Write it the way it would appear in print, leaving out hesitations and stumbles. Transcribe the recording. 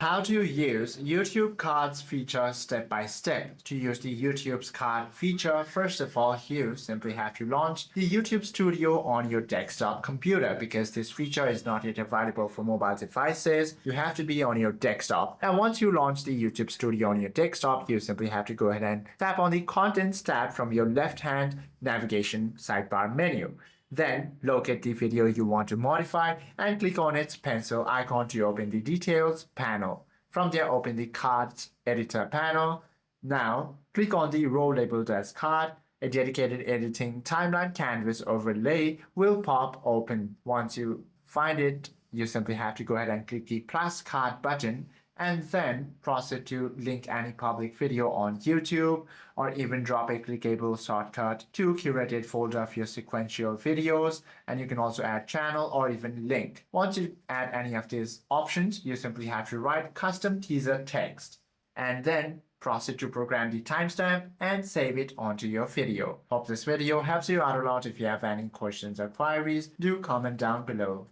How to use YouTube cards feature step by step. To use the YouTube's card feature, first of all, you simply have to launch the YouTube Studio on your desktop computer because this feature is not yet available for mobile devices. You have to be on your desktop. And once you launch the YouTube Studio on your desktop, you simply have to go ahead and tap on the Contents tab from your left-hand navigation sidebar menu. Then locate the video you want to modify and click on its pencil icon to open the Details panel. From there, open the Cards Editor panel. Now, click on the row labeled as Card. A dedicated editing timeline canvas overlay will pop open. Once you find it, you simply have to go ahead and click the plus card button and then proceed to link any public video on YouTube or even drop a clickable shortcut to curated folder of your sequential videos, and you can also add channel or even link. Once you add any of these options, you simply have to write custom teaser text and then proceed to program the timestamp and save it onto your video. Hope this video helps you out a lot. If you have any questions or queries, do comment down below.